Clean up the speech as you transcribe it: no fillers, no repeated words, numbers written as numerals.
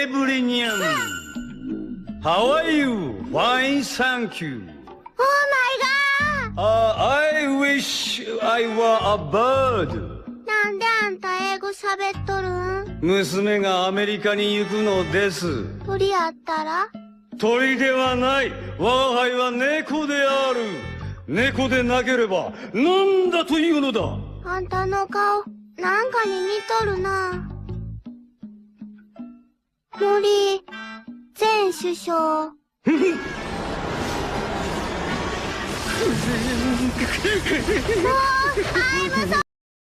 every nyan. How are you? Fine, thank you. Oh my god! I wish I were a bird. なんであんた英語喋っとるん？娘がアメリカに行くのです。鳥やったら？鳥ではない。我が輩は猫である。猫でなければ何だというのだ。あんたの顔、なんかに似とるな。森前首相。もう、I'm sorry!